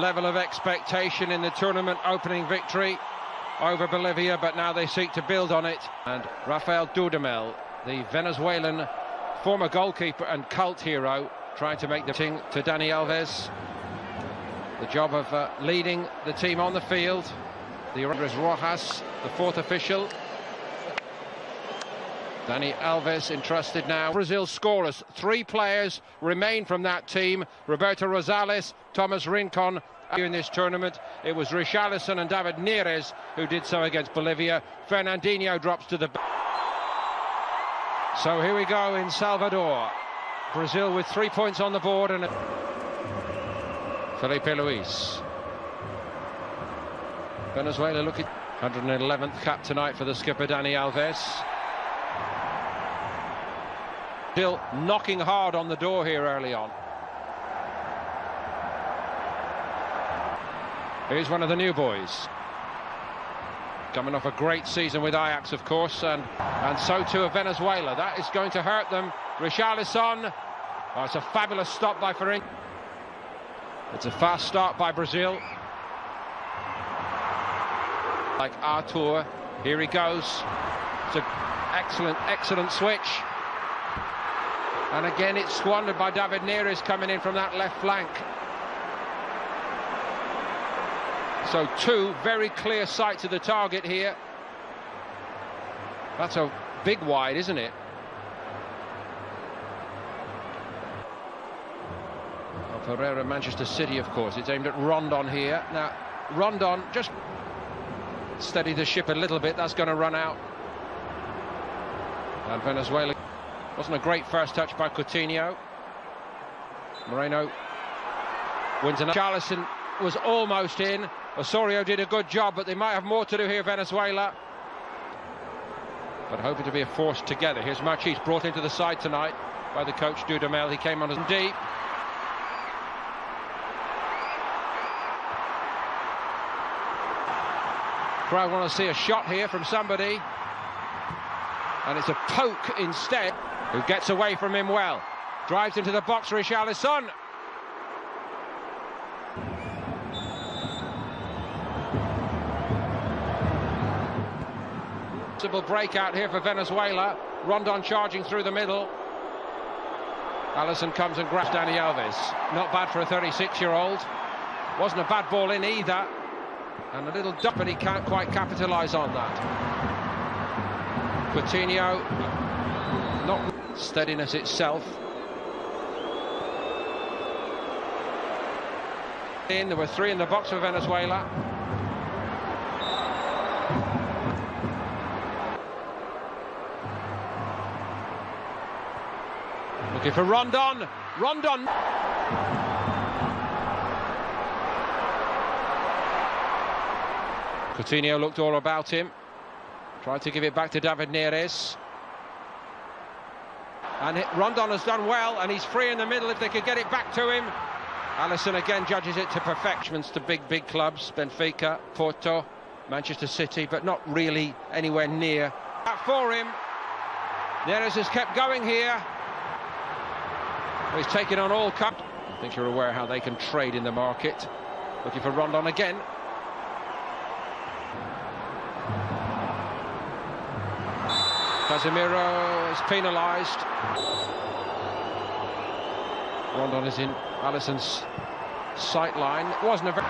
Level of expectation in the tournament opening victory over Bolivia, but now they seek to build on it. And Rafael Dudamel, the Venezuelan former goalkeeper and cult hero, trying to make the thing to Dani Alves. The job of leading the team on the field. The Andres Rojas, the fourth official. Dani Alves entrusted now. Brazil scorers, 3 players remain from that team. Roberto Rosales, Thomas Rincon. In this tournament, it was Richarlison and David Neres who did so against Bolivia. Fernandinho drops to the back. So here we go in Salvador. Brazil with 3 points on the board and Felipe Luis. Venezuela looking 111th cap tonight for the skipper Dani Alves. Still knocking hard on the door here early on. Here's one of the new boys. Coming off a great season with Ajax, of course, and so too of Venezuela. That is going to hurt them. Richarlison. Oh, it's a fabulous stop by Ferin. It's a fast start by Brazil. Like Artur. Here he goes. It's an excellent switch. And again, it's squandered by David Neres coming in from that left flank. So 2 very clear sights of the target here. That's a big wide, isn't it? Well, Pereira, Manchester City, of course. It's aimed at Rondon here. Now, Rondon just steadied the ship a little bit. That's going to run out. And Venezuela. Wasn't a great first touch by Coutinho. Moreno wins another. Richarlison was almost in. Osorio did a good job, but they might have more to do here, Venezuela. But hoping to be a force together. Here's Machis, brought into the side tonight by the coach Dudamel. He came on as deep. Crowd want to see a shot here from somebody. And it's a poke instead. Who gets away from him well. Drives into the box, Richarlison. Possible breakout here for Venezuela. Rondon charging through the middle. Alisson comes and grabs Dani Alves. Not bad for a 36-year-old. Wasn't a bad ball in either. And a little dump, but he can't quite capitalise on that. Coutinho, not steadiness itself. There were 3 in the box for Venezuela. Looking for Rondon. Rondon. Coutinho looked all about him. Tried to give it back to David Neres. And Rondon has done well, and he's free in the middle if they could get it back to him. Alisson again judges it to perfection. To big clubs, Benfica, Porto, Manchester City, but not really anywhere near. For him, Neres has kept going here. He's taken on all cup. I think you're aware how they can trade in the market. Looking for Rondon again. Casemiro is penalised. Rondon is in Alisson's sight line. It wasn't a very...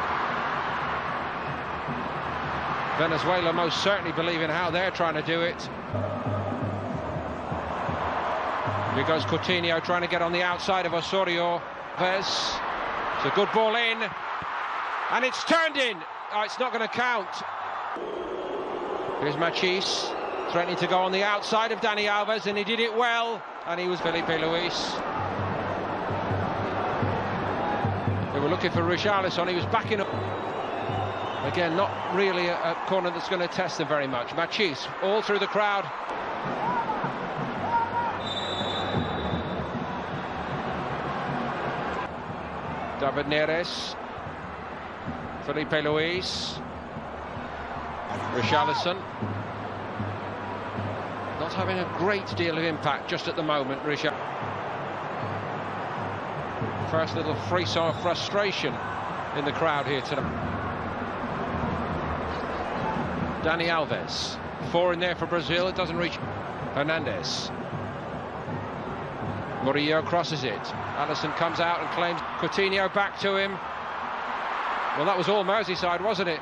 Venezuela most certainly believe in how they're trying to do it. Here goes Coutinho trying to get on the outside of Osorio. It's a good ball in. And it's turned in. Oh, it's not going to count. Here's Machis. Threatening to go on the outside of Dani Alves, and he did it well. And he was Felipe Luis. They were looking for Richarlison. He was backing up. Again, not really a corner that's going to test them very much. Machis, all through the crowd. David Neres. Felipe Luis. Richarlison. Not having a great deal of impact just at the moment, Richard. First little frisson of frustration in the crowd here tonight. Dani Alves, 4 in there for Brazil. It doesn't reach Hernandez. Murillo crosses it. Alisson comes out and claims. Coutinho back to him. Well, that was all Merseyside, wasn't it?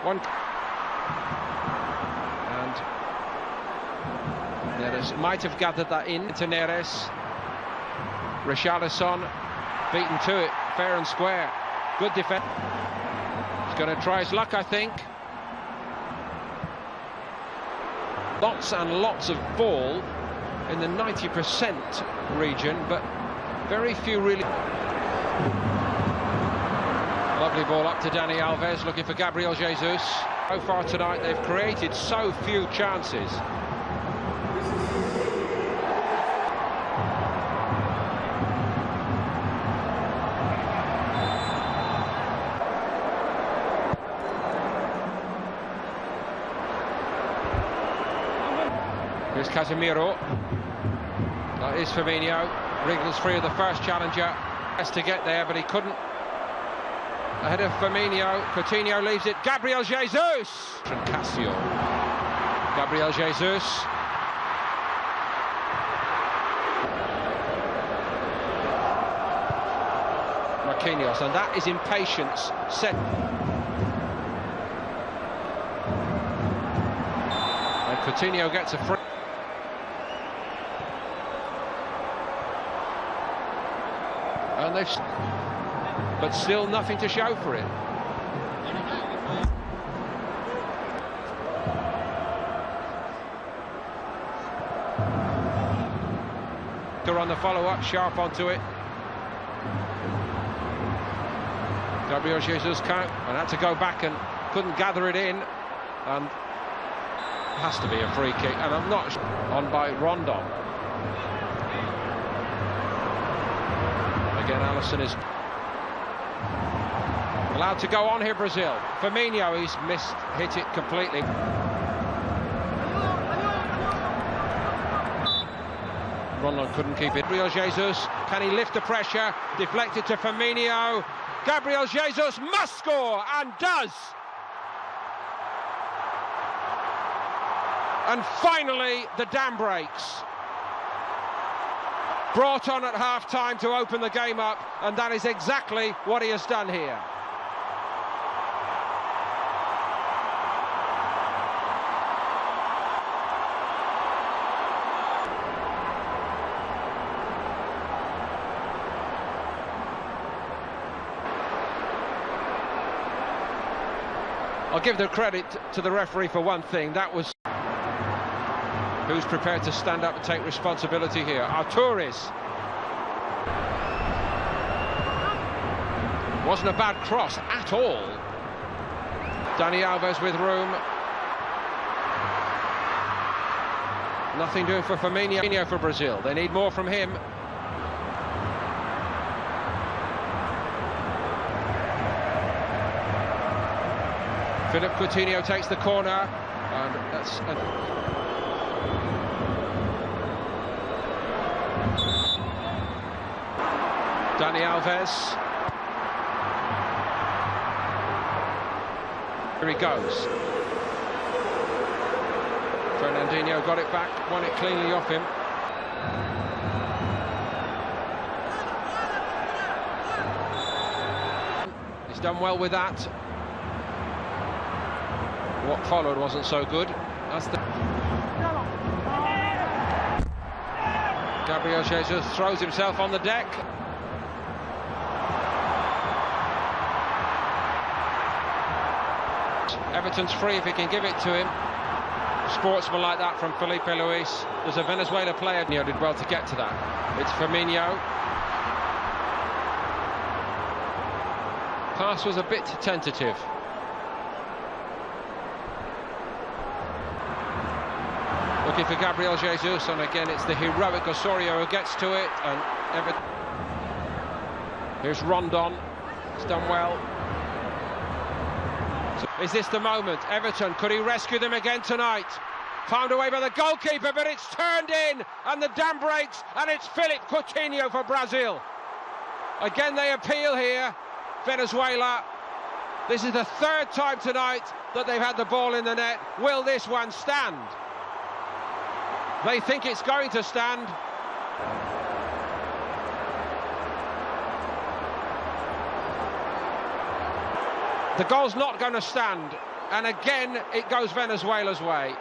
One. And Neres might have gathered that in to Neres. Richarlison beaten to it, fair and square. Good defense. He's going to try his luck, I think. Lots and lots of ball in the 90% region, but very few really. Lovely ball up to Dani Alves, looking for Gabriel Jesus. So far tonight they've created so few chances. Here's Casemiro. That is Firmino. Wriggles free of the first challenger. Has to get there, but he couldn't. Ahead of Firmino. Coutinho leaves it. Gabriel Jesus! From Casio. Gabriel Jesus. Marquinhos, and that is impatience set. And Coutinho gets a free. And they've, but still nothing to show for it. They're on the follow-up, sharp onto it. Gabriel Jesus can't, and had to go back and couldn't gather it in, and has to be a free kick. And I'm not on by Rondon. Again, Alisson is allowed to go on here, Brazil. Firmino, he's hit it completely. Rondon couldn't keep it. Gabriel Jesus, can he lift the pressure? Deflected to Firmino. Gabriel Jesus must score, and does. And finally, the dam breaks. Brought on at half-time to open the game up, and that is exactly what he has done here. I'll give the credit to the referee for one thing. That was who's prepared to stand up and take responsibility here. Arturis. Wasn't a bad cross at all. Dani Alves with room. Nothing doing for Firmino for Brazil. They need more from him. Philippe Coutinho takes the corner, and that's Dani Alves. Here he goes. Fernandinho got it back, won it cleanly off him. He's done well with that. What followed wasn't so good. That's the Gabriel Jesus throws himself on the deck. Everton's free if he can give it to him. Sportsman like that from Felipe Luis. There's a Venezuela player. He did well to get to that. It's Firmino. Pass was a bit tentative. Looking for Gabriel Jesus, and again it's the heroic Osorio who gets to it, and here's Rondon. It's done well. So, is this the moment? Everton, could he rescue them again tonight? Found away by the goalkeeper, but it's turned in, and the dam breaks, and it's Philippe Coutinho for Brazil. Again they appeal here. Venezuela. This is the third time tonight that they've had the ball in the net. Will this one stand? They think it's going to stand. The goal's not going to stand, and again it goes Venezuela's way.